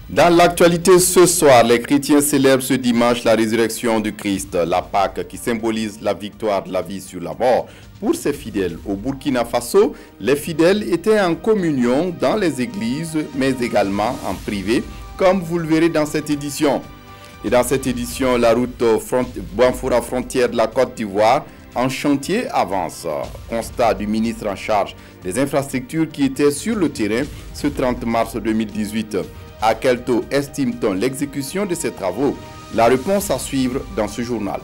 Dans l'actualité ce soir, les chrétiens célèbrent ce dimanche la résurrection du Christ, la Pâque qui symbolise la victoire de la vie sur la mort. Pour ces fidèles au Burkina Faso, les fidèles étaient en communion dans les églises, mais également en privé, comme vous le verrez dans cette édition. Et dans cette édition, la route Banfoura frontière de la Côte d'Ivoire en chantier avance. Constat du ministre en charge des infrastructures qui était sur le terrain ce 30 mars 2018. À quel taux estime-t-on l'exécution de ces travaux? La réponse à suivre dans ce journal.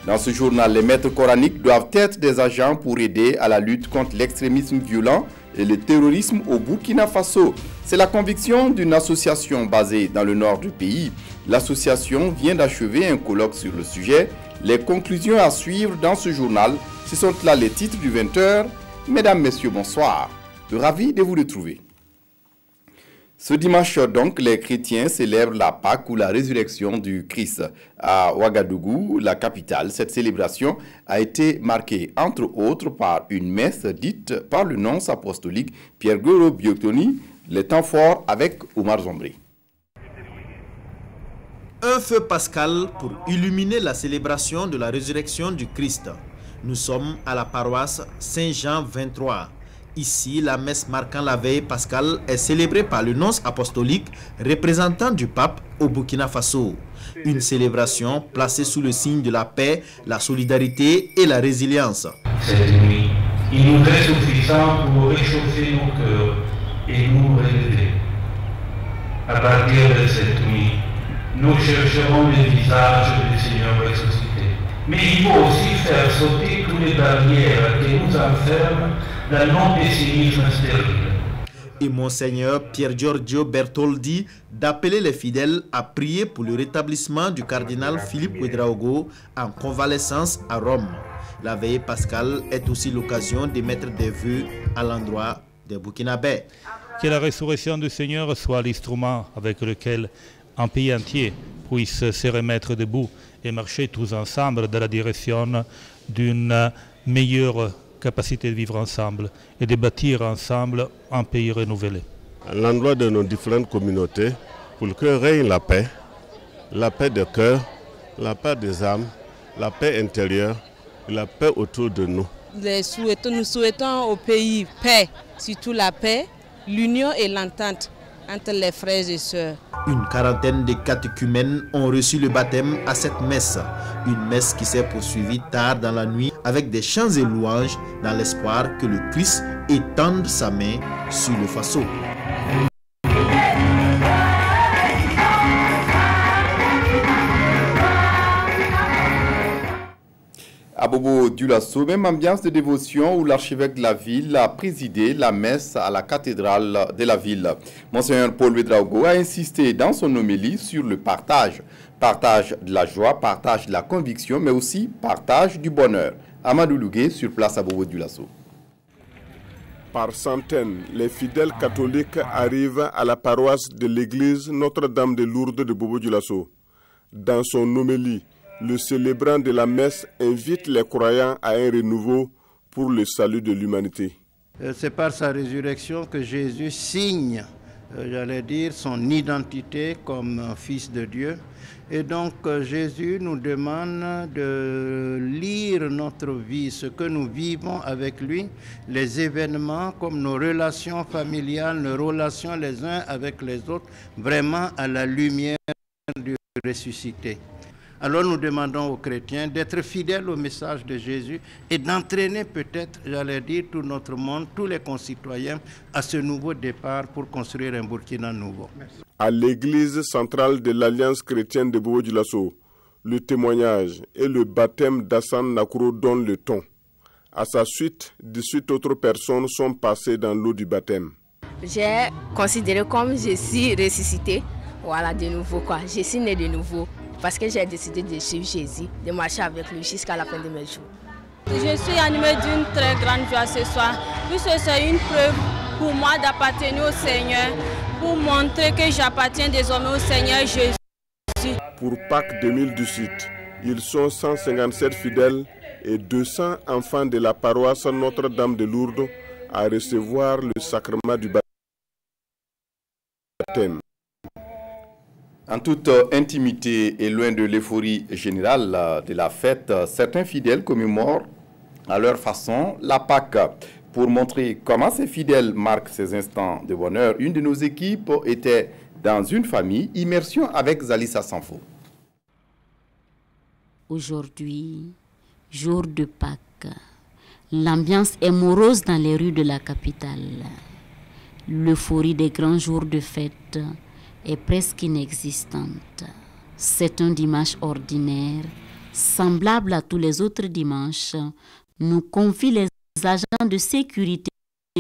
Dans ce journal, les maîtres coraniques doivent être des agents pour aider à la lutte contre l'extrémisme violent et le terrorisme au Burkina Faso. C'est la conviction d'une association basée dans le nord du pays. L'association vient d'achever un colloque sur le sujet. Les conclusions à suivre dans ce journal, ce sont là les titres du 20h. Mesdames, Messieurs, bonsoir. Ravi de vous retrouver. Ce dimanche donc, les chrétiens célèbrent la Pâque ou la résurrection du Christ. À Ouagadougou, la capitale, cette célébration a été marquée entre autres par une messe dite par le nonce apostolique Pierre Goro Biotoni, les temps forts avec Omar Zombré. Un feu pascal pour illuminer la célébration de la résurrection du Christ. Nous sommes à la paroisse Saint-Jean 23. Ici, la messe marquant la veille pascale est célébrée par le nonce apostolique représentant du pape au Burkina Faso. Une célébration placée sous le signe de la paix, la solidarité et la résilience. Cette nuit, il nous est suffisant pour réchauffer nos cœurs et nous relever. À partir de cette nuit, nous chercherons le visage du Seigneur ressuscité. Mais il faut aussi faire sauter toutes les barrières qui nous enferment dans nos pessimismes stériles. Et Monseigneur Pier Giorgio Bertoldi d'appeler les fidèles à prier pour le rétablissement du cardinal Philippe Ouedraogo en convalescence à Rome. La veille pascale est aussi l'occasion de mettre des vœux à l'endroit des Burkinabés. Que la résurrection du Seigneur soit l'instrument avec lequel un pays entier puisse se remettre debout et marcher tous ensemble dans la direction d'une meilleure capacité de vivre ensemble et de bâtir ensemble un pays renouvelé. À l'endroit de nos différentes communautés, pour que règne la paix de cœur, la paix des âmes, la paix intérieure et la paix autour de nous. Nous souhaitons au pays paix, surtout la paix, l'union et l'entente entre les frères et sœurs. Une quarantaine de catéchumènes ont reçu le baptême à cette messe. Une messe qui s'est poursuivie tard dans la nuit avec des chants et louanges dans l'espoir que le Christ étende sa main sur le Faso. À Bobo Dioulasso, même ambiance de dévotion où l'archevêque de la ville a présidé la messe à la cathédrale de la ville. Monseigneur Paul Ouedraogo a insisté dans son homélie sur le partage. Partage de la joie, partage de la conviction, mais aussi partage du bonheur. Amadou Lougué sur place à Bobo Dioulasso. Par centaines, les fidèles catholiques arrivent à la paroisse de l'église Notre-Dame de Lourdes de Bobo Dioulasso. Dans son homélie, le célébrant de la messe invite les croyants à un renouveau pour le salut de l'humanité. C'est par sa résurrection que Jésus signe, j'allais dire, son identité comme fils de Dieu. Et donc Jésus nous demande de lire notre vie, ce que nous vivons avec lui, les événements comme nos relations familiales, nos relations les uns avec les autres, vraiment à la lumière du ressuscité. Alors nous demandons aux chrétiens d'être fidèles au message de Jésus et d'entraîner peut-être, j'allais dire, tout notre monde, tous les concitoyens à ce nouveau départ pour construire un Burkina nouveau. Merci. À l'église centrale de l'Alliance chrétienne de Bobo Dioulasso, le témoignage et le baptême d'Hassan Nakuro donnent le ton. À sa suite, 18 autres personnes sont passées dans l'eau du baptême. J'ai considéré comme je suis ressuscité, voilà, de nouveau quoi. Je suis né de nouveau. Parce que j'ai décidé de suivre Jésus, de marcher avec lui jusqu'à la fin de mes jours. Je suis animée d'une très grande joie ce soir, puisque c'est une preuve pour moi d'appartenir au Seigneur, pour montrer que j'appartiens désormais au Seigneur Jésus. Pour Pâques 2018, ils sont 157 fidèles et 200 enfants de la paroisse Notre-Dame de Lourdes à recevoir le sacrement du baptême. En toute intimité et loin de l'euphorie générale de la fête, certains fidèles commémorent à leur façon la Pâque. Pour montrer comment ces fidèles marquent ces instants de bonheur, une de nos équipes était dans une famille, immersion avec Zalissa Sanfo. Aujourd'hui, jour de Pâques, l'ambiance est morose dans les rues de la capitale. L'euphorie des grands jours de fête est presque inexistante. C'est un dimanche ordinaire, semblable à tous les autres dimanches, nous confient les agents de sécurité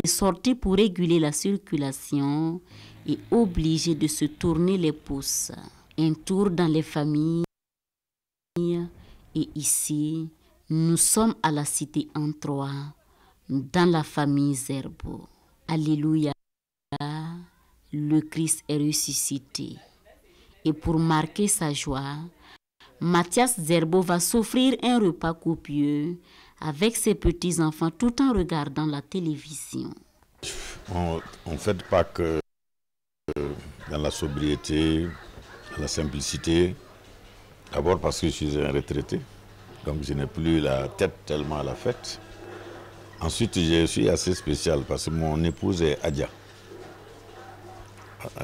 sortis pour réguler la circulation et obligés de se tourner les pouces. Un tour dans les familles et ici, nous sommes à la cité en Troie, dans la famille Zerbo. Alléluia, le Christ est ressuscité. Et pour marquer sa joie, Mathias Zerbo va s'offrir un repas copieux avec ses petits-enfants tout en regardant la télévision. On fête Pâques dans la sobriété, dans la simplicité. D'abord parce que je suis un retraité, donc je n'ai plus la tête tellement à la fête. Ensuite, je suis assez spécial parce que mon épouse est Adja.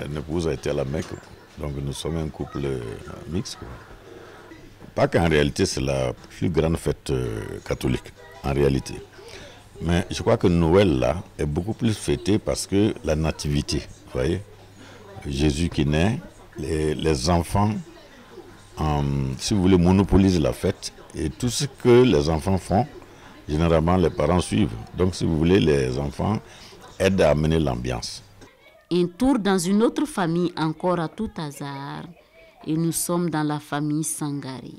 Mon épouse a été à la Mecque, donc nous sommes un couple mixte. Pâques, en réalité, c'est la plus grande fête catholique, en réalité. Mais je crois que Noël, là, est beaucoup plus fêté parce que la nativité, vous voyez, Jésus qui naît, les enfants, si vous voulez, monopolisent la fête. Et tout ce que les enfants font, généralement, les parents suivent. Donc, si vous voulez, les enfants aident à amener l'ambiance. Un tour dans une autre famille encore à tout hasard. Et nous sommes dans la famille Sangari.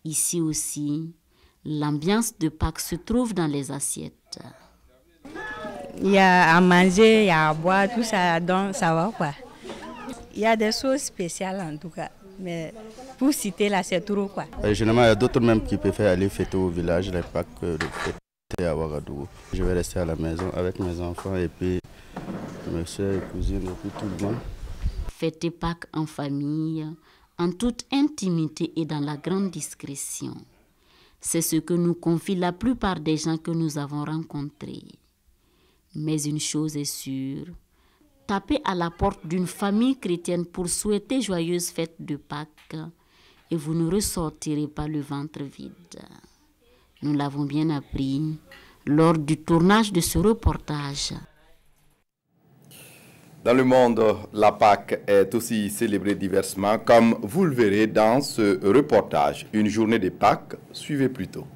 Ici aussi, l'ambiance de Pâques se trouve dans les assiettes. Il y a à manger, il y a à boire, tout ça, donc ça va quoi. Il y a des choses spéciales en tout cas, mais pour citer là, c'est trop quoi. Généralement, il y a d'autres même qui préfèrent aller fêter au village les Pâques que de fêter à Ouagadougou. Je vais rester à la maison avec mes enfants et puis mes soeurs et cousines et puis tout le monde. Fêter Pâques en famille, en toute intimité et dans la grande discrétion. C'est ce que nous confient la plupart des gens que nous avons rencontrés. Mais une chose est sûre, taper à la porte d'une famille chrétienne pour souhaiter joyeuse fête de Pâques et vous ne ressortirez pas le ventre vide. Nous l'avons bien appris lors du tournage de ce reportage. Dans le monde, la Pâque est aussi célébrée diversement, comme vous le verrez dans ce reportage. Une journée de Pâques, suivez plutôt.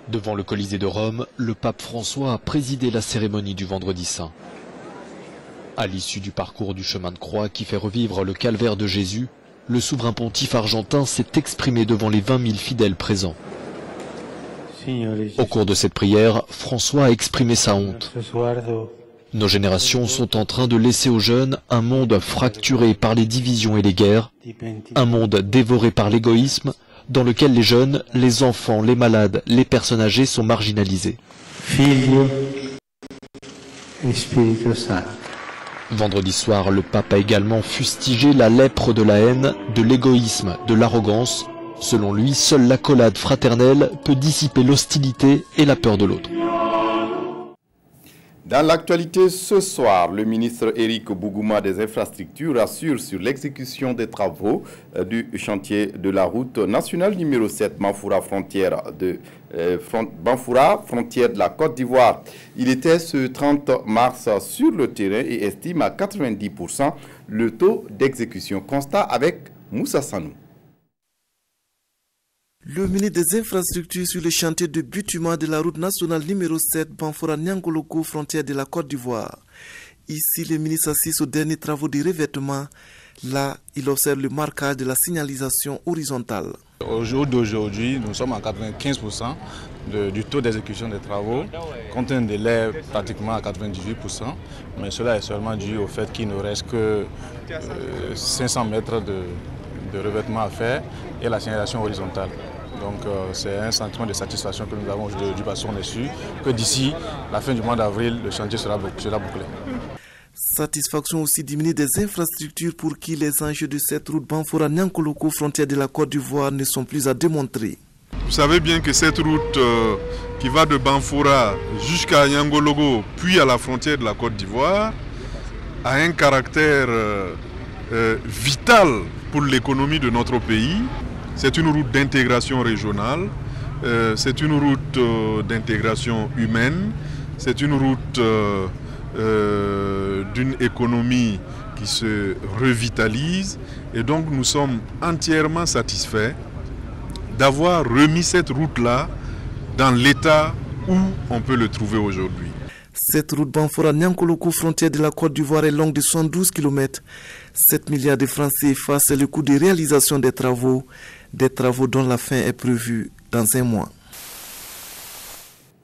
Devant le Colisée de Rome, le pape François a présidé la cérémonie du Vendredi Saint. À l'issue du parcours du chemin de croix qui fait revivre le calvaire de Jésus, le souverain pontife argentin s'est exprimé devant les 20 000 fidèles présents. Au cours de cette prière, François a exprimé sa honte. Nos générations sont en train de laisser aux jeunes un monde fracturé par les divisions et les guerres, un monde dévoré par l'égoïsme, dans lequel les jeunes, les enfants, les malades, les personnes âgées sont marginalisés. Vendredi soir, le pape a également fustigé la lèpre de la haine, de l'égoïsme, de l'arrogance. Selon lui, seule l'accolade fraternelle peut dissiper l'hostilité et la peur de l'autre. Dans l'actualité ce soir, le ministre Éric Bougouma des Infrastructures rassure sur l'exécution des travaux du chantier de la route nationale numéro 7 Banfoura frontière de la Côte d'Ivoire. Il était ce 30 mars sur le terrain et estime à 90% le taux d'exécution. Constat avec Moussa Sanou. Le ministre des Infrastructures sur le chantier de bitument de la route nationale numéro 7 Banfoura-Niangologo, frontière de la Côte d'Ivoire. Ici, le ministre assiste aux derniers travaux de revêtement. Là, il observe le marquage de la signalisation horizontale. Au jour d'aujourd'hui, nous sommes à 95% du taux d'exécution des travaux, compte un délai pratiquement à 98%, mais cela est seulement dû au fait qu'il ne reste que 500 mètres de revêtement à faire et la signalisation horizontale. Donc c'est un sentiment de satisfaction que nous avons aujourd'hui parce qu'on est sûr que d'ici la fin du mois d'avril, le chantier sera bouclé. Satisfaction aussi diminuée des infrastructures pour qui les enjeux de cette route Banfora-Nyankoloko, frontière de la Côte d'Ivoire, ne sont plus à démontrer. Vous savez bien que cette route qui va de Banfora jusqu'à Nyangologo, puis à la frontière de la Côte d'Ivoire, a un caractère vital pour l'économie de notre pays. C'est une route d'intégration régionale, c'est une route d'intégration humaine, c'est une route d'une économie qui se revitalise. Et donc nous sommes entièrement satisfaits d'avoir remis cette route-là dans l'état où on peut le trouver aujourd'hui. Cette route Banfora-Nyankoloko, frontière de la Côte d'Ivoire, est longue de 112 km. 7 milliards de francs CFA, c'est le coût de réalisation des travaux dont la fin est prévue dans un mois.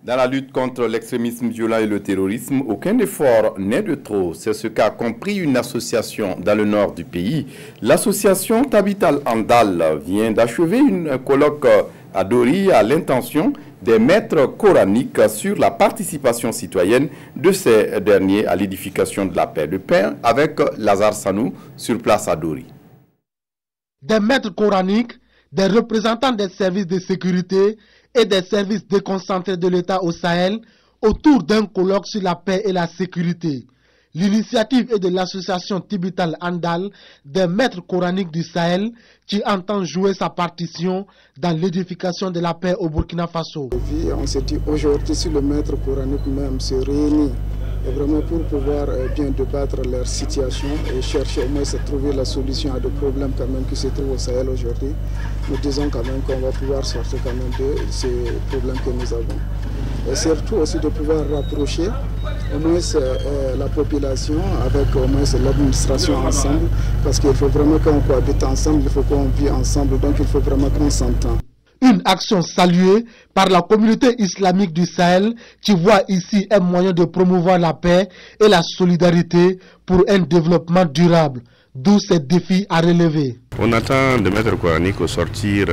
Dans la lutte contre l'extrémisme violent et le terrorisme, aucun effort n'est de trop. C'est ce qu'a compris une association dans le nord du pays. L'association Tabital Andal vient d'achever un colloque à Dori à l'intention des maîtres coraniques sur la participation citoyenne de ces derniers à l'édification de la paix. Le pain avec Lazare Sanou sur place à Dori. Des maîtres coraniques, des représentants des services de sécurité et des services déconcentrés de l'État au Sahel autour d'un colloque sur la paix et la sécurité. L'initiative est de l'association Tibital Andal des maîtres coraniques du Sahel qui entend jouer sa partition dans l'édification de la paix au Burkina Faso. On s'est dit aujourd'hui si le maître coranique même se réunit et vraiment pour pouvoir bien débattre leur situation et chercher au moins à trouver la solution à des problèmes quand même qui se trouvent au Sahel aujourd'hui, nous disons quand même qu'on va pouvoir sortir quand même de ces problèmes que nous avons. Et surtout aussi de pouvoir rapprocher au moins la population avec au moins l'administration ensemble, parce qu'il faut vraiment qu'on cohabite ensemble, il faut qu'on vit ensemble, donc il faut vraiment qu'on s'entende. Une action saluée par la communauté islamique du Sahel qui voit ici un moyen de promouvoir la paix et la solidarité pour un développement durable, d'où ces défis à relever. On attend de maîtres coraniques au sortir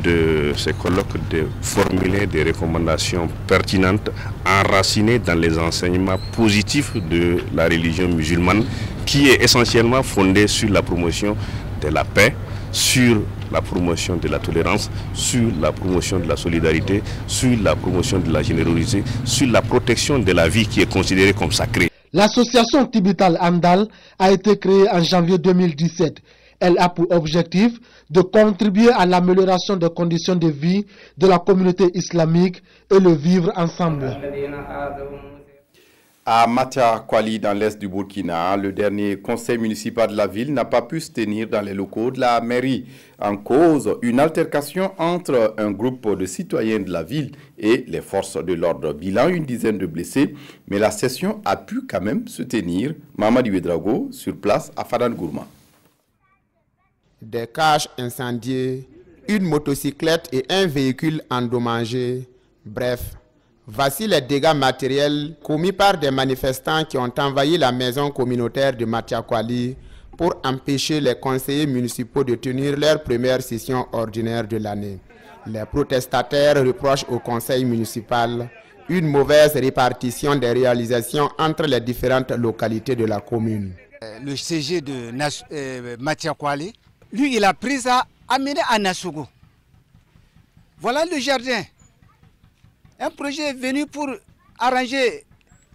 de ces colloques de formuler des recommandations pertinentes, enracinées dans les enseignements positifs de la religion musulmane qui est essentiellement fondée sur la promotion de la paix, sur la promotion de la tolérance, sur la promotion de la solidarité, sur la promotion de la générosité, sur la protection de la vie qui est considérée comme sacrée. L'association Tibital Andal a été créée en janvier 2017. Elle a pour objectif de contribuer à l'amélioration des conditions de vie de la communauté islamique et le vivre ensemble. À Matia-Kwali, dans l'est du Burkina, le dernier conseil municipal de la ville n'a pas pu se tenir dans les locaux de la mairie. En cause, une altercation entre un groupe de citoyens de la ville et les forces de l'ordre. Bilan, une dizaine de blessés, mais la session a pu quand même se tenir. Mamadi Ouedraogo, sur place à Fadan Gourma. Des cages incendiées, une motocyclette et un véhicule endommagé. Bref, voici les dégâts matériels commis par des manifestants qui ont envahi la maison communautaire de Matia-Kwali pour empêcher les conseillers municipaux de tenir leur première session ordinaire de l'année. Les protestataires reprochent au conseil municipal une mauvaise répartition des réalisations entre les différentes localités de la commune. Le CG de Matia-Kwali, lui, il a pris ça, amené à Nassogo. Voilà le jardin. Un projet est venu pour arranger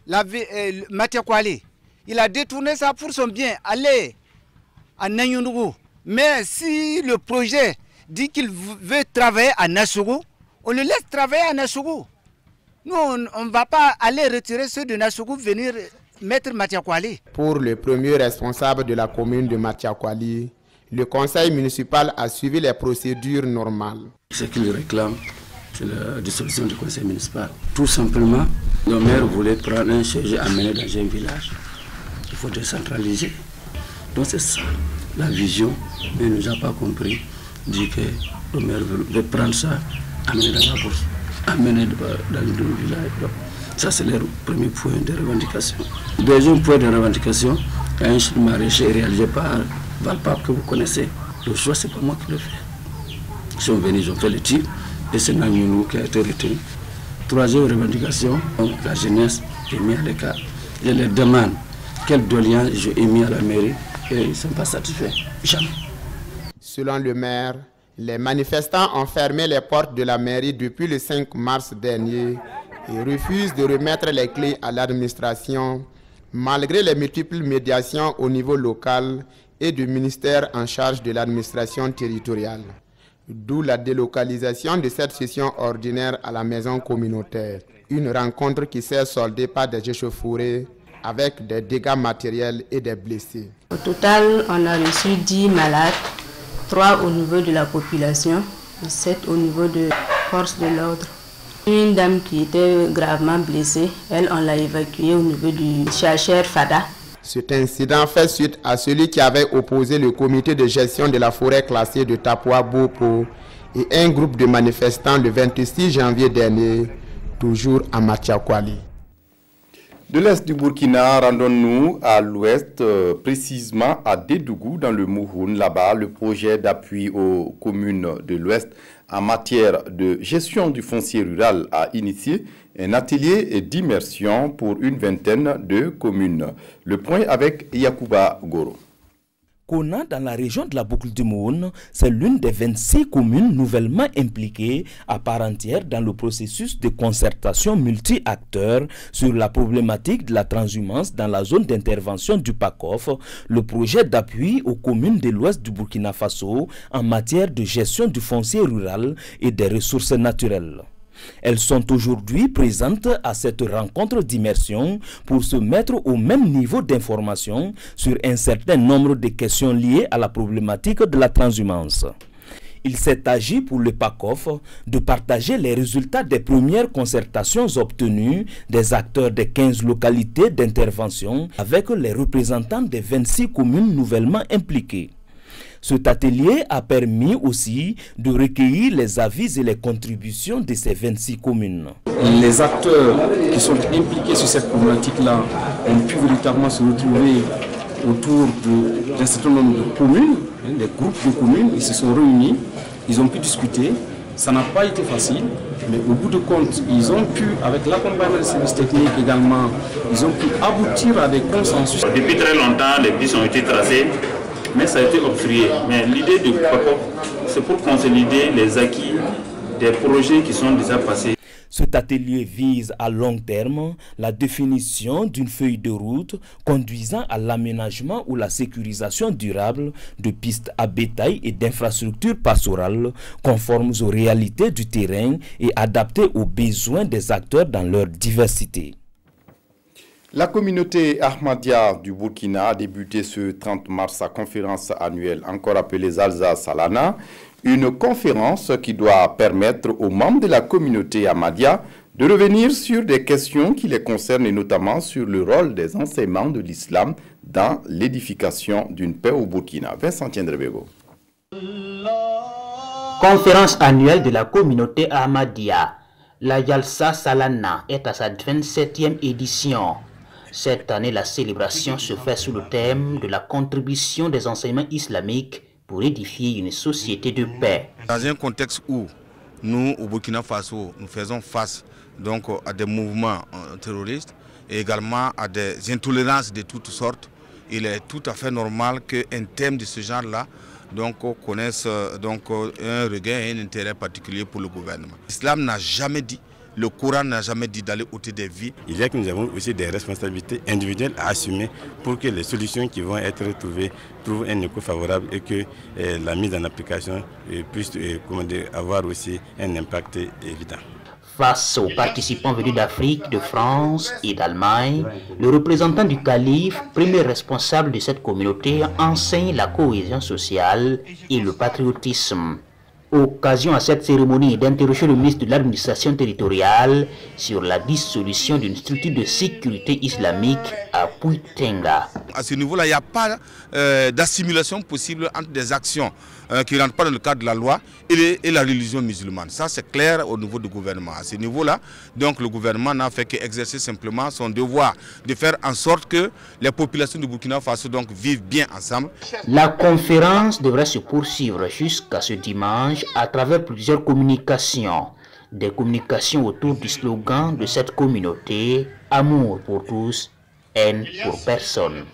Matia-Kwali. Il a détourné ça pour son bien, aller à Nanyunugu. Mais si le projet dit qu'il veut travailler à Nassogo, on le laisse travailler à Nassogo. Nous, on ne va pas aller retirer ceux de Nassogo, venir mettre Matia-Kwali. Pour le premier responsable de la commune de Matia-Kwali, le conseil municipal a suivi les procédures normales. Ce qu'il réclame, c'est la dissolution du conseil municipal. Tout simplement, le maire voulait prendre un sujet amené dans un village. Il faut décentraliser. Donc c'est ça, la vision. Mais il ne nous a pas compris. Il dit que le maire veut prendre ça, amener dans la bourse, amener dans le village. Donc, ça c'est le premier point de revendication. Le deuxième point de revendication, un champ maraîcher réalisé par Valpap que vous connaissez. Le choix, c'est pas moi qui le fais. Ils sont venus, ils ont fait le tir. et c'est Nanyunou qui a été retenu. Troisième revendication, donc la jeunesse est mise à l'écart. Je les demande quelle doléance j'ai émis à la mairie et ils ne sont pas satisfaits. Jamais. Selon le maire, les manifestants ont fermé les portes de la mairie depuis le 5 mars dernier et refusent de remettre les clés à l'administration malgré les multiples médiations au niveau local et du ministère en charge de l'administration territoriale. D'où la délocalisation de cette session ordinaire à la maison communautaire. Une rencontre qui s'est soldée par des échauffourées avec des dégâts matériels et des blessés. Au total, on a reçu 10 malades, 3 au niveau de la population et 7 au niveau de forces de l'ordre. Une dame qui était gravement blessée, elle, on l'a évacuée au niveau du Chacher Fada. Cet incident fait suite à celui qui avait opposé le comité de gestion de la forêt classée de Tapoua-Bopo et un groupe de manifestants le 26 janvier dernier, toujours à Matiakwali. De l'est du Burkina, rendons-nous à l'ouest, précisément à Dédougou, dans le Mouhoun. Là-bas, le projet d'appui aux communes de l'ouest en matière de gestion du foncier rural a initié un atelier d'immersion pour une vingtaine de communes. Le point avec Yacouba Goro. Kona, dans la région de la boucle du Moun, c'est l'une des 26 communes nouvellement impliquées à part entière dans le processus de concertation multi-acteurs sur la problématique de la transhumance dans la zone d'intervention du PACOF, le projet d'appui aux communes de l'ouest du Burkina Faso en matière de gestion du foncier rural et des ressources naturelles. Elles sont aujourd'hui présentes à cette rencontre d'immersion pour se mettre au même niveau d'information sur un certain nombre de questions liées à la problématique de la transhumance. Il s'est agi pour le PACOF de partager les résultats des premières concertations obtenues des acteurs des 15 localités d'intervention avec les représentants des 26 communes nouvellement impliquées. Cet atelier a permis aussi de recueillir les avis et les contributions de ces 26 communes. Les acteurs qui sont impliqués sur cette problématique-là ont pu véritablement se retrouver autour d'un certain nombre de communes, des groupes de communes. Ils se sont réunis, ils ont pu discuter. Ça n'a pas été facile, mais au bout de compte, ils ont pu, avec l'accompagnement des services techniques également, ils ont pu aboutir à des consensus. Depuis très longtemps, les pistes ont été tracées, mais ça a été obstrué. Mais l'idée du PACOF, c'est pour consolider les acquis des projets qui sont déjà passés. Cet atelier vise à long terme la définition d'une feuille de route conduisant à l'aménagement ou la sécurisation durable de pistes à bétail et d'infrastructures pastorales conformes aux réalités du terrain et adaptées aux besoins des acteurs dans leur diversité. La communauté Ahmadiyya du Burkina a débuté ce 30 mars sa conférence annuelle, encore appelée Zalza Salana, une conférence qui doit permettre aux membres de la communauté Ahmadiyya de revenir sur des questions qui les concernent et notamment sur le rôle des enseignements de l'islam dans l'édification d'une paix au Burkina. Vincent Tiendrebego. Conférence annuelle de la communauté Ahmadiyya. La Jalsa Salana est à sa 27e édition. Cette année, la célébration se fait sous le thème de la contribution des enseignements islamiques pour édifier une société de paix. Dans un contexte où nous, au Burkina Faso, nous faisons face donc à des mouvements terroristes et également à des intolérances de toutes sortes, il est tout à fait normal qu'un thème de ce genre-là connaisse un regain et un intérêt particulier pour le gouvernement. L'islam n'a jamais dit, le Coran n'a jamais dit d'aller ôter des vies. Il y a que nous avons aussi des responsabilités individuelles à assumer pour que les solutions qui vont être trouvées trouvent un écho favorable et que la mise en application puisse avoir aussi un impact évident. Face aux participants venus d'Afrique, de France et d'Allemagne, le représentant du calife, premier responsable de cette communauté, enseigne la cohésion sociale et le patriotisme. Occasion à cette cérémonie d'interroger le ministre de l'administration territoriale sur la dissolution d'une structure de sécurité islamique à Puitenga. À ce niveau-là, il n'y a pas d'assimilation possible entre des actions qui ne rentrent pas dans le cadre de la loi et la religion musulmane. Ça, c'est clair au niveau du gouvernement. À ce niveau-là, donc le gouvernement n'a fait qu'exercer simplement son devoir de faire en sorte que les populations du Burkina Faso vivent bien ensemble. La conférence devrait se poursuivre jusqu'à ce dimanche à travers plusieurs communications. Des communications autour du slogan de cette communauté, amour pour tous, haine pour personne.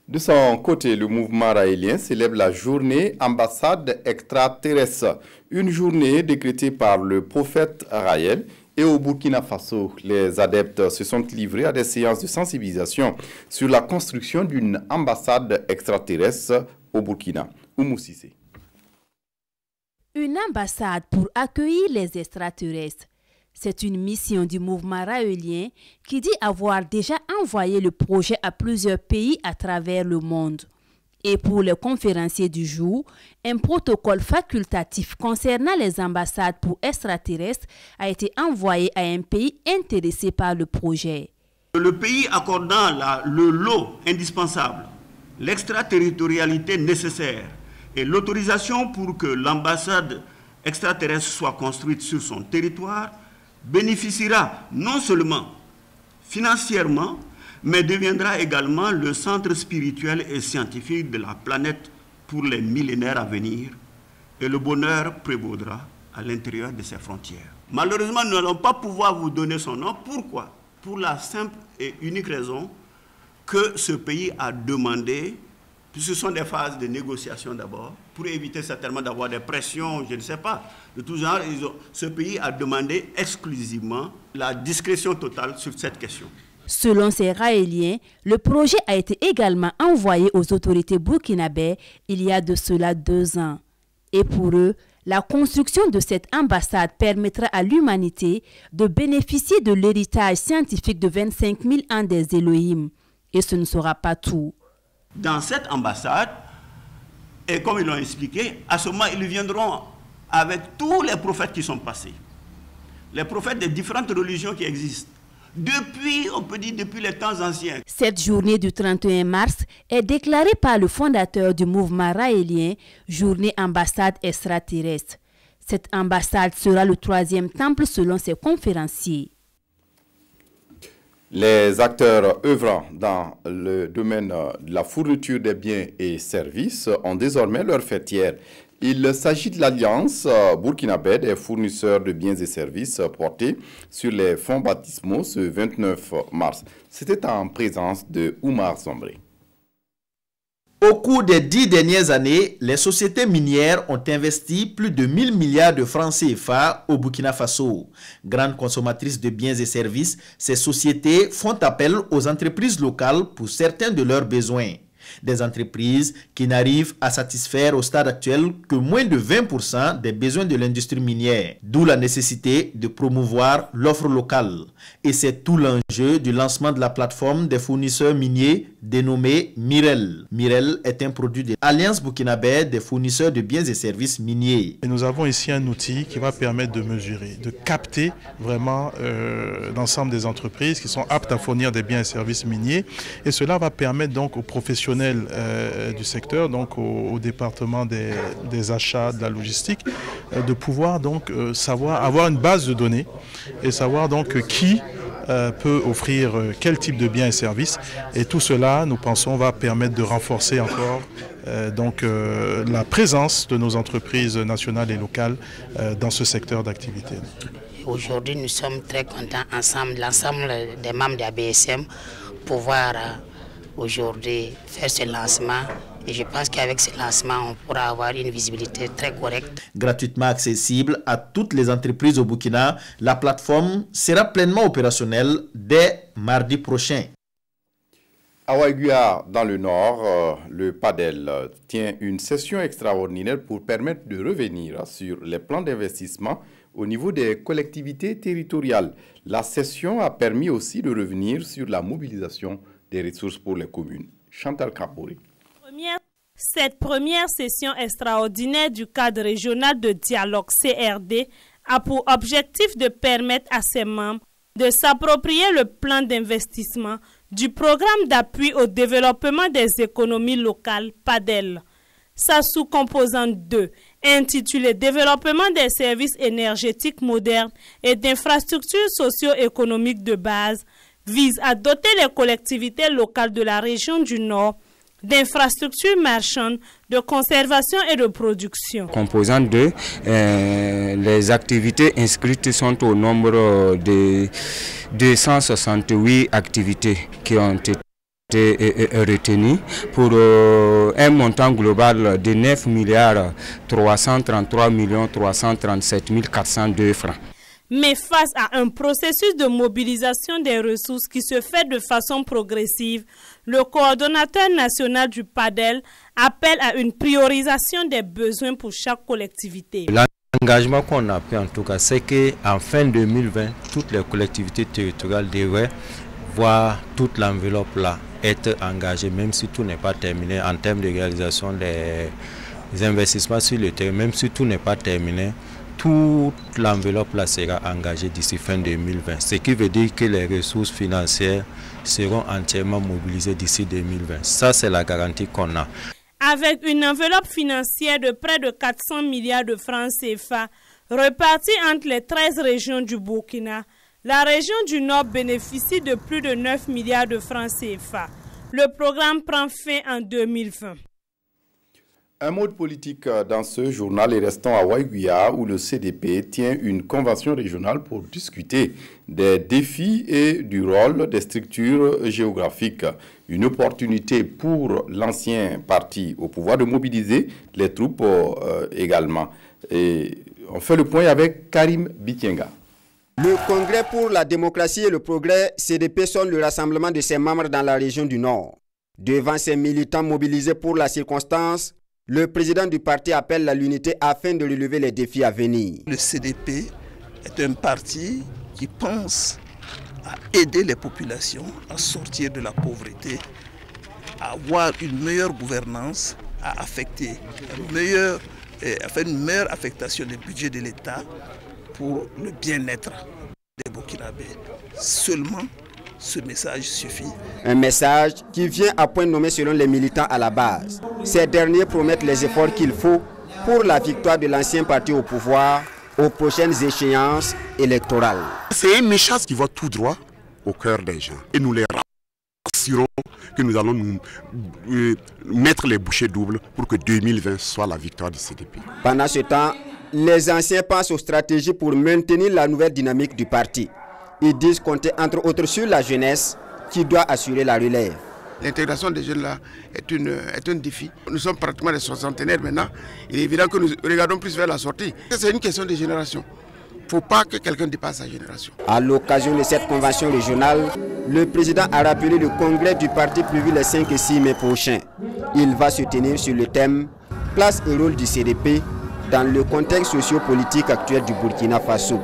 De son côté, le mouvement raélien célèbre la journée ambassade extraterrestre, une journée décrétée par le prophète Raël. Et au Burkina Faso, les adeptes se sont livrés à des séances de sensibilisation sur la construction d'une ambassade extraterrestre au Burkina. Oumou Cissé. Une ambassade pour accueillir les extraterrestres. C'est une mission du mouvement raélien qui dit avoir déjà envoyé le projet à plusieurs pays à travers le monde. Et pour les conférenciers du jour, un protocole facultatif concernant les ambassades pour extraterrestres a été envoyé à un pays intéressé par le projet. Le pays accordant le lot indispensable, l'extraterritorialité nécessaire et l'autorisation pour que l'ambassade extraterrestre soit construite sur son territoire bénéficiera non seulement financièrement, mais deviendra également le centre spirituel et scientifique de la planète pour les millénaires à venir, et le bonheur prévaudra à l'intérieur de ses frontières. Malheureusement, nous n'allons pas pouvoir vous donner son nom. Pourquoi? Pour la simple et unique raison que ce pays a demandé, puisque ce sont des phases de négociation d'abord, pour éviter certainement d'avoir des pressions, je ne sais pas, de tout genre, ce pays a demandé exclusivement la discrétion totale sur cette question. Selon ces Raéliens, le projet a été également envoyé aux autorités burkinabées il y a de cela 2 ans. Et pour eux, la construction de cette ambassade permettra à l'humanité de bénéficier de l'héritage scientifique de 25 000 ans des Elohim. Et ce ne sera pas tout. Dans cette ambassade, et comme ils l'ont expliqué, à ce moment, ils viendront avec tous les prophètes qui sont passés. Les prophètes des différentes religions qui existent. Depuis, on peut dire, depuis les temps anciens. Cette journée du 31 mars est déclarée par le fondateur du mouvement raélien, journée ambassade extraterrestre. Cette ambassade sera le 3e temple selon ses conférenciers. Les acteurs œuvrant dans le domaine de la fourniture des biens et services ont désormais leur fêtière. Il s'agit de l'Alliance burkinabé des fournisseurs de biens et services portée sur les fonds baptismaux ce 29 mars. C'était en présence de Oumar Sombré. Au cours des 10 dernières années, les sociétés minières ont investi plus de 1000 milliards de francs CFA au Burkina Faso. Grandes consommatrices de biens et services, ces sociétés font appel aux entreprises locales pour certains de leurs besoins. Des entreprises qui n'arrivent à satisfaire au stade actuel que moins de 20% des besoins de l'industrie minière, d'où la nécessité de promouvoir l'offre locale. Et c'est tout l'enjeu du lancement de la plateforme des fournisseurs miniers dénommée Mirel. Mirel est un produit de l'Alliance burkinabé des fournisseurs de biens et services miniers. Et nous avons ici un outil qui va permettre de mesurer, de capter vraiment l'ensemble des entreprises qui sont aptes à fournir des biens et services miniers. Et cela va permettre donc aux professionnels du secteur, donc au département des achats, de la logistique, de pouvoir donc savoir, avoir une base de données et savoir donc qui peut offrir quel type de biens et services. Et tout cela, nous pensons, va permettre de renforcer encore la présence de nos entreprises nationales et locales dans ce secteur d'activité. Aujourd'hui, nous sommes très contents ensemble, l'ensemble des membres de la BSM, pouvoir aujourd'hui faire ce lancement. Et je pense qu'avec ce lancement, on pourra avoir une visibilité très correcte. Gratuitement accessible à toutes les entreprises au Burkina, la plateforme sera pleinement opérationnelle dès mardi prochain. À Ouaïgua, dans le Nord, le PADEL tient une session extraordinaire pour permettre de revenir sur les plans d'investissement au niveau des collectivités territoriales. La session a permis aussi de revenir sur la mobilisation des ressources pour les communes. Chantal Kapori. Cette première session extraordinaire du cadre régional de dialogue CRD a pour objectif de permettre à ses membres de s'approprier le plan d'investissement du programme d'appui au développement des économies locales PADEL. Sa sous-composante 2, intitulée Développement des services énergétiques modernes et d'infrastructures socio-économiques de base, vise à doter les collectivités locales de la région du Nord d'infrastructures marchandes, de conservation et de production. Composant 2, les activités inscrites sont au nombre de 268 activités qui ont été retenues pour un montant global de 9 333 337 402 francs. Mais face à un processus de mobilisation des ressources qui se fait de façon progressive, le coordonnateur national du PADEL appelle à une priorisation des besoins pour chaque collectivité. L'engagement qu'on a pris en tout cas, c'est qu'en fin 2020, toutes les collectivités territoriales devraient voir toute l'enveloppe là être engagée, même si tout n'est pas terminé en termes de réalisation des investissements sur le terrain, même si tout n'est pas terminé. Toute l'enveloppe là sera engagée d'ici fin 2020, ce qui veut dire que les ressources financières seront entièrement mobilisées d'ici 2020. Ça, c'est la garantie qu'on a. Avec une enveloppe financière de près de 400 milliards de francs CFA, repartie entre les 13 régions du Burkina, la région du Nord bénéficie de plus de 9 milliards de francs CFA. Le programme prend fin en 2020. Un mot de politique dans ce journal est restant à Waiguia où le CDP tient une convention régionale pour discuter des défis et du rôle des structures géographiques. Une opportunité pour l'ancien parti au pouvoir de mobiliser les troupes également. Et on fait le point avec Karim Bitienga. Le Congrès pour la démocratie et le progrès CDP sonne le rassemblement de ses membres dans la région du Nord. Devant ses militants mobilisés pour la circonstance, le président du parti appelle à l'unité afin de relever les défis à venir. Le CDP est un parti qui pense à aider les populations à sortir de la pauvreté, à avoir une meilleure gouvernance, à affecter une meilleure affectation du budget de l'État pour le bien-être des Burkinabés. Seulement ce message suffit. Un message qui vient à point nommé selon les militants à la base. Ces derniers promettent les efforts qu'il faut pour la victoire de l'ancien parti au pouvoir aux prochaines échéances électorales. C'est un message qui va tout droit au cœur des gens. Et nous les rassurons que nous allons nous mettre les bouchées doubles pour que 2020 soit la victoire du CDP. Pendant ce temps, les anciens pensent aux stratégies pour maintenir la nouvelle dynamique du parti. Ils disent compter entre autres sur la jeunesse qui doit assurer la relève. L'intégration des jeunes là est un défi. Nous sommes pratiquement des soixantenaires maintenant. Il est évident que nous regardons plus vers la sortie. C'est une question de génération. Il ne faut pas que quelqu'un dépasse sa génération. À l'occasion de cette convention régionale, le président a rappelé le congrès du parti prévu les 5 et 6 mai prochains. Il va se tenir sur le thème « Place et rôle du CDP dans le contexte socio-politique actuel du Burkina Faso ».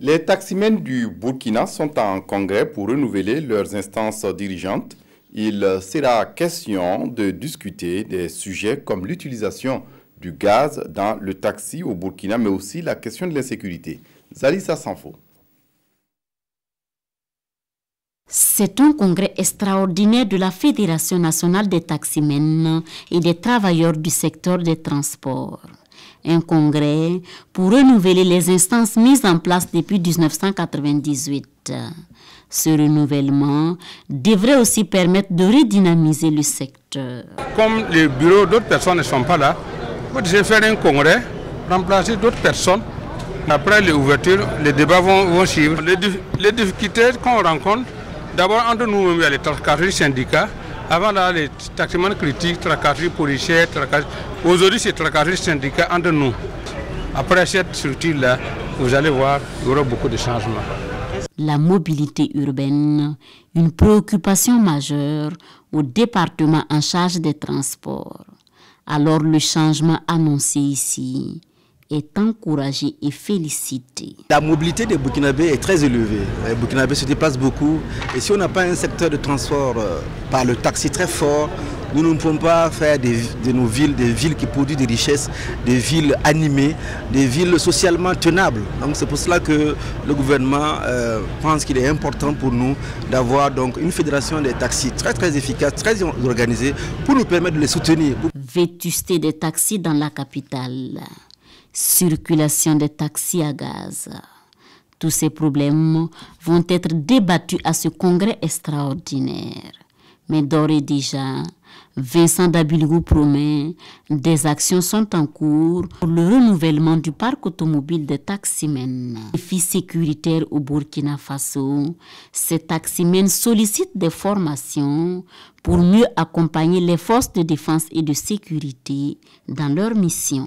Les taximens du Burkina sont en congrès pour renouveler leurs instances dirigeantes. Il sera question de discuter des sujets comme l'utilisation du gaz dans le taxi au Burkina, mais aussi la question de l'insécurité. Zalissa Sanfo. C'est un congrès extraordinaire de la Fédération nationale des taximens et des travailleurs du secteur des transports. Un congrès pour renouveler les instances mises en place depuis 1998. Ce renouvellement devrait aussi permettre de redynamiser le secteur. Comme les bureaux d'autres personnes ne sont pas là, je vais faire un congrès, remplacer d'autres personnes. Après l'ouverture, les débats vont suivre. Les difficultés qu'on rencontre, d'abord entre nous, il y a les tracasseries syndicats. Avant là, les tracasseries critiques, tracasseries policières, aujourd'hui c'est tracasseries syndicats entre nous. Après cette structure-là, vous allez voir, il y aura beaucoup de changements. La mobilité urbaine, une préoccupation majeure au département en charge des transports. Alors le changement annoncé ici est encouragé et félicité. La mobilité des Burkinabés est très élevée. Les Burkinabés se déplacent beaucoup. Et si on n'a pas un secteur de transport par le taxi très fort, nous ne pouvons pas faire de nos villes des villes qui produisent des richesses, des villes animées, des villes socialement tenables. Donc c'est pour cela que le gouvernement pense qu'il est important pour nous d'avoir donc une fédération des taxis très efficace, très organisée pour nous permettre de les soutenir. Vétusté des taxis dans la capitale. Circulation des taxis à gaz. Tous ces problèmes vont être débattus à ce congrès extraordinaire. Mais d'ores et déjà, Vincent Dabilgou promet, des actions sont en cours pour le renouvellement du parc automobile des taximens. Défi sécuritaire au Burkina Faso, ces taximens sollicitent des formations pour mieux accompagner les forces de défense et de sécurité dans leur mission.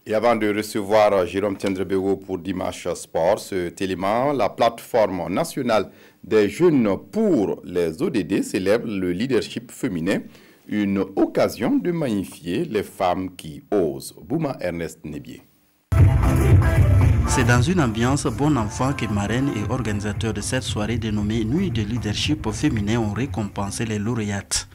Et avant de recevoir Jérôme Tiendrebego pour Dimanche Sport, cet élément, la plateforme nationale des jeunes pour les ODD célèbre le leadership féminin, une occasion de magnifier les femmes qui osent. Bouma Ernest Nebier. C'est dans une ambiance bon enfant que marraine et organisateur de cette soirée dénommée Nuit de leadership féminin ont récompensé les lauréates.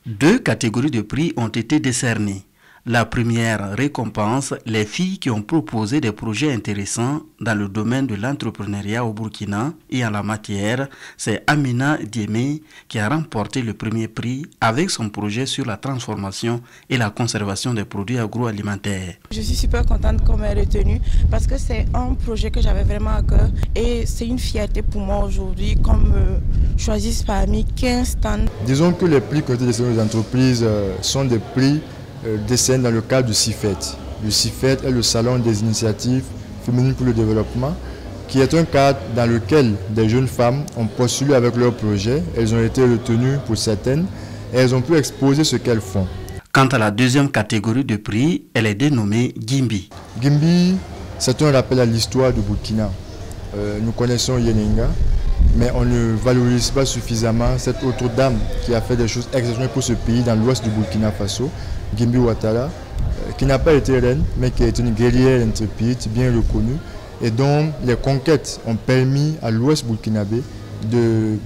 2 catégories de prix ont été décernées. La première récompense, les filles qui ont proposé des projets intéressants dans le domaine de l'entrepreneuriat au Burkina et en la matière, c'est Amina Diémé qui a remporté le premier prix avec son projet sur la transformation et la conservation des produits agroalimentaires. Je suis super contente qu'on m'ait retenue parce que c'est un projet que j'avais vraiment à cœur et c'est une fierté pour moi aujourd'hui qu'on me choisisse parmi 15 stands. Disons que les prix côté des entreprises sont des prix décerne dans le cadre du CIFET. Le CIFET est le Salon des initiatives féminines pour le développement, qui est un cadre dans lequel des jeunes femmes ont postulé avec leurs projets. Elles ont été retenues pour certaines et elles ont pu exposer ce qu'elles font. Quant à la deuxième catégorie de prix, elle est dénommée Gimbi. Gimbi, c'est un rappel à l'histoire du Burkina. Nous connaissons Yenenga, mais on ne valorise pas suffisamment cette autre dame qui a fait des choses exceptionnelles pour ce pays dans l'ouest du Burkina Faso, Gimbi Ouattara, qui n'a pas été reine, mais qui a été une guerrière intrépide, bien reconnue, et dont les conquêtes ont permis à l'ouest burkinabé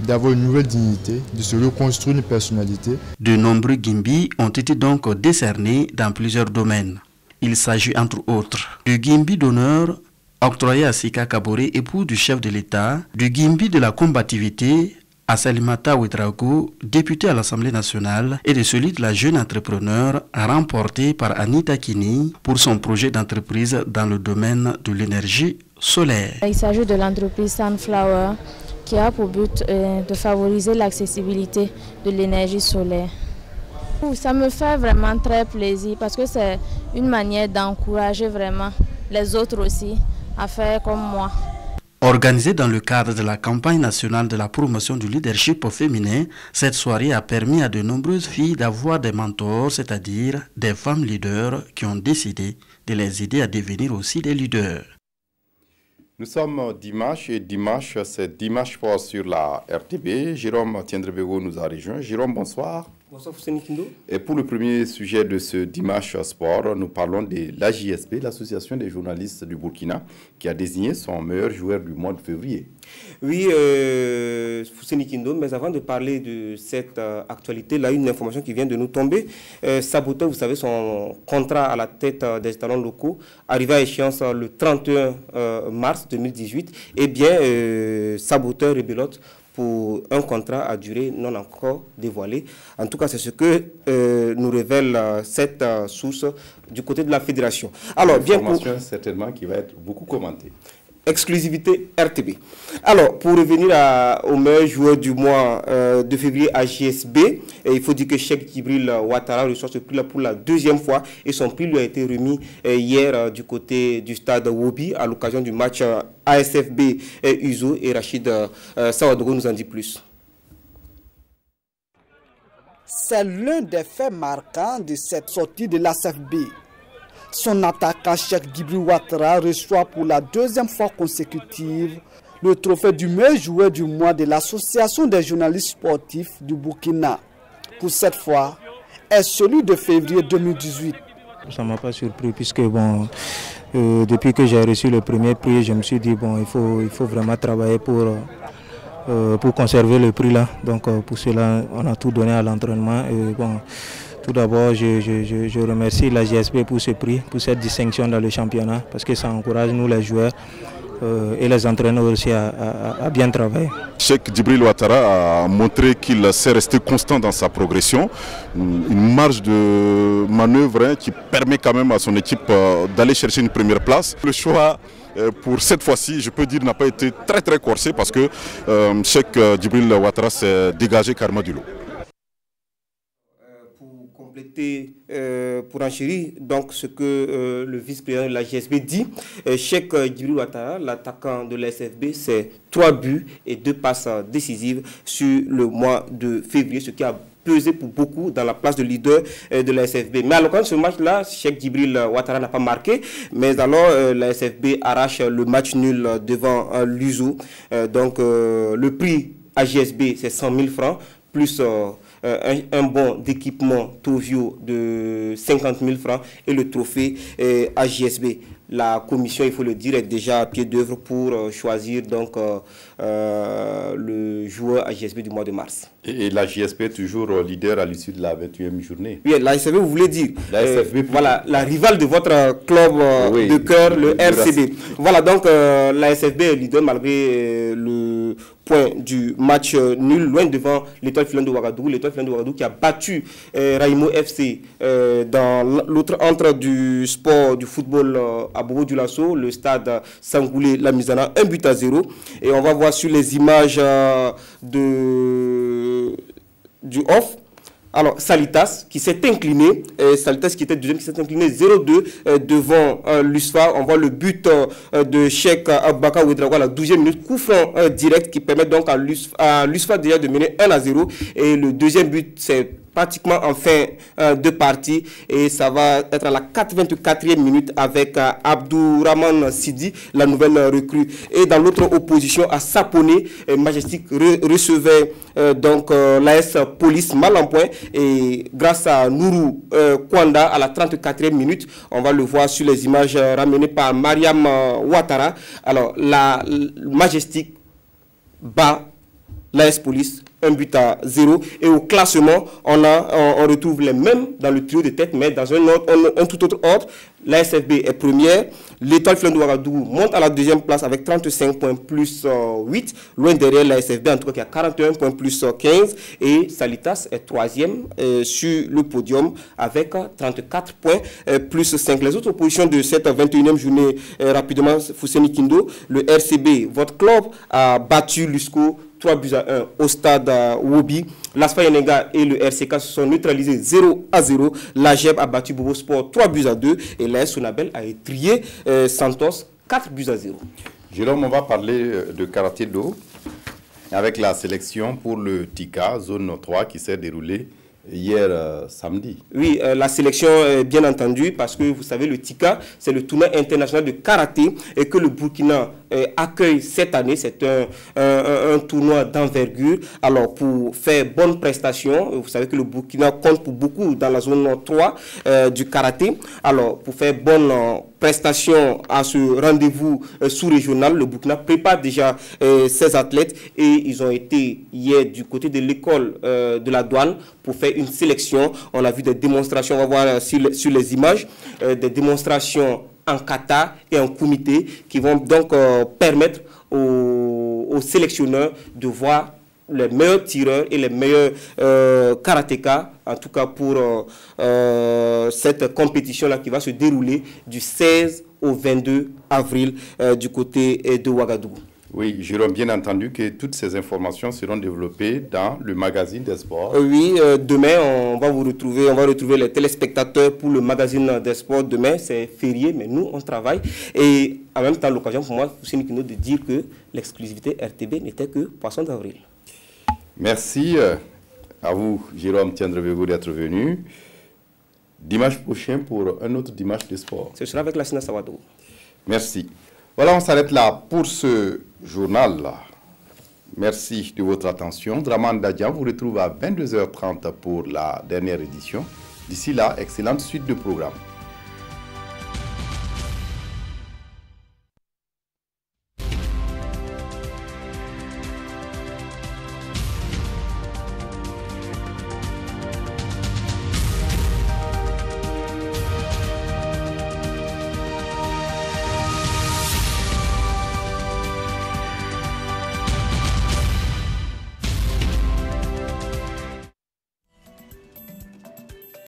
d'avoir une nouvelle dignité, de se reconstruire une personnalité. De nombreux Gimbi ont été donc décernés dans plusieurs domaines. Il s'agit entre autres du Gimbi d'honneur octroyé à Sika Kaboré, époux du chef de l'État, du Gimbi de la combativité à Salimata Ouedraogo, député à l'Assemblée nationale, et de celui de la jeune entrepreneur remporté par Anita Kini pour son projet d'entreprise dans le domaine de l'énergie solaire. Il s'agit de l'entreprise Sunflower qui a pour but de favoriser l'accessibilité de l'énergie solaire. Ça me fait vraiment très plaisir parce que c'est une manière d'encourager vraiment les autres aussi à faire comme moi. Organisée dans le cadre de la campagne nationale de la promotion du leadership féminin, cette soirée a permis à de nombreuses filles d'avoir des mentors, c'est-à-dire des femmes leaders qui ont décidé de les aider à devenir aussi des leaders. Nous sommes dimanche et dimanche, c'est Dimanche Sport sur la RTB. Jérôme Tiendrebego nous a rejoint. Jérôme, bonsoir. Bonsoir Fousseni Kindo. Et pour le premier sujet de ce Dimanche Sport, nous parlons de l'AJSB, l'Association des journalistes du Burkina, qui a désigné son meilleur joueur du mois de février. Oui, Fousseni Kindo, mais avant de parler de cette actualité, là, une information qui vient de nous tomber. Saboteur, vous savez, son contrat à la tête des étalons locaux, arrivé à échéance le 31 mars 2018, eh bien, Saboteur rebelote pour un contrat à durée non encore dévoilée. En tout cas, c'est ce que nous révèle cette source du côté de la fédération. Alors, bien pour... certainement qui va être beaucoup commentée. Exclusivité RTB. Alors, pour revenir au meilleur joueur du mois de février à JSB, il faut dire que Cheikh Djibril Ouattara reçoit ce prix-là pour la deuxième fois et son prix lui a été remis hier du côté du stade Wobi à l'occasion du match ASFB Uzo, et Rachid Sawadogo nous en dit plus. C'est l'un des faits marquants de cette sortie de l'ASFB. Son attaquant Cheikh Djibril Ouattara reçoit pour la deuxième fois consécutive le trophée du meilleur joueur du mois de l'Association des journalistes sportifs du Burkina. Pour cette fois, est celui de février 2018. Ça ne m'a pas surpris puisque depuis que j'ai reçu le premier prix, je me suis dit il faut vraiment travailler pour conserver le prix là. Donc pour cela, on a tout donné à l'entraînement. Tout d'abord, je remercie la JSP pour ce prix, pour cette distinction dans le championnat, parce que ça encourage nous les joueurs et les entraîneurs aussi à bien travailler. Cheikh Djibril Ouattara a montré qu'il s'est resté constant dans sa progression, une marge de manœuvre qui permet quand même à son équipe d'aller chercher une première place. Le choix pour cette fois-ci, je peux dire, n'a pas été très corsé parce que Cheikh Djibril Ouattara s'est dégagé carrément du lot. Pour enchérir donc ce que le vice-président de la GSB dit, Cheikh Djibril Ouattara, l'attaquant de la SFB, c'est 3 buts et 2 passes décisives sur le mois de février, ce qui a pesé pour beaucoup dans la place de leader de la SFB. Mais à l'occasion de ce match-là, Cheikh Djibril Ouattara n'a pas marqué, mais alors la SFB arrache le match nul devant l'USO. Donc le prix à GSB, c'est 100 000 francs, plus un bon d'équipement Tovio de 50 000 francs et le trophée AJSB. La commission, il faut le dire, est déjà à pied d'œuvre pour choisir donc le joueur AJSB du mois de mars. Et la JSB est toujours leader à l'issue de la 21e journée. Oui, la SFB, vous voulez dire voilà, la rivale de votre club de cœur, le RCB. Voilà, donc la SFB est leader malgré le point du match nul, loin devant l'Étoile filante de Ouagadougou. L'Étoile filante de Ouagadougou qui a battu Raimo FC dans l'autre entre du sport, du football à Bobo Dioulasso, le stade Sangoulé Lamizana, 1-0. Et on va voir sur les images du off. Alors, Salitas qui s'est incliné, Salitas qui était deuxième, qui s'est incliné 0-2 devant l'USFA. On voit le but de Cheikh Abubakar Ouedraogo à la 12e minute, coup franc direct qui permet donc à l'USFA déjà de mener 1-0. Et le deuxième but, c'est pratiquement en fin de partie et ça va être à la 84e minute avec Abdourahman Sidi, la nouvelle recrue. Et dans l'autre opposition à Saponé, Majestic recevait donc l'AS Police mal en point et grâce à Nourou Kwanda à la 34e minute, on va le voir sur les images ramenées par Mariam Ouattara. Alors la Majestic bat l'AS Police 1-0 et au classement on retrouve les mêmes dans le trio de tête mais dans un tout autre ordre. La SFB est première, l'Étoile filante de Ouagadougou monte à la 2e place avec 35 points plus 8, loin derrière la SFB en tout cas qui a 41 points plus 15 et Salitas est 3e sur le podium avec 34 points plus 5. Les autres positions de cette 21e journée rapidement, Fousseni Kindo, le RCB, votre club, a battu l'USCO 3-1 au stade Wobi. L'Asfa Yenenga et le RCK se sont neutralisés 0-0. La GEB a battu Bobo Sport 3-2 et l'AS Sonabel a étrié Santos 4-0. Jérôme, on va parler de karaté do avec la sélection pour le TICA zone 3 qui s'est déroulée hier samedi. Oui, la sélection bien entendu parce que vous savez le TICA c'est le tournoi international de karaté et que le Burkina accueille cette année. C'est un tournoi d'envergure. Alors pour faire bonne prestation, vous savez que le Burkina compte pour beaucoup dans la zone 3 du karaté. Alors pour faire bonne prestation à ce rendez-vous sous-régional, le Burkina prépare déjà ses athlètes et ils ont été hier du côté de l'école de la douane pour faire une sélection. On a vu des démonstrations, on va voir sur les images, des démonstrations en kata et en comité qui vont donc permettre aux sélectionneurs de voir les meilleurs tireurs et les meilleurs karatékas, en tout cas pour cette compétition-là qui va se dérouler du 16 au 22 avril du côté de Ouagadougou. Oui, Jérôme, bien entendu que toutes ces informations seront développées dans le magazine des sports. Oui, demain, on va retrouver les téléspectateurs pour le magazine des sports. Demain, c'est férié, mais nous, on travaille. Et en même temps, l'occasion pour moi, c'est de dire que l'exclusivité RTB n'était que poisson d'avril. Merci à vous, Jérôme Tiendrevego, d'être venu. Dimanche prochain pour un autre dimanche de sport. Ce sera avec la Sina Sawadou. Merci. Voilà, on s'arrête là pour ce journal-là. Merci de votre attention. Draman Dadian vous retrouve à 22h30 pour la dernière édition. D'ici là, excellente suite de programme.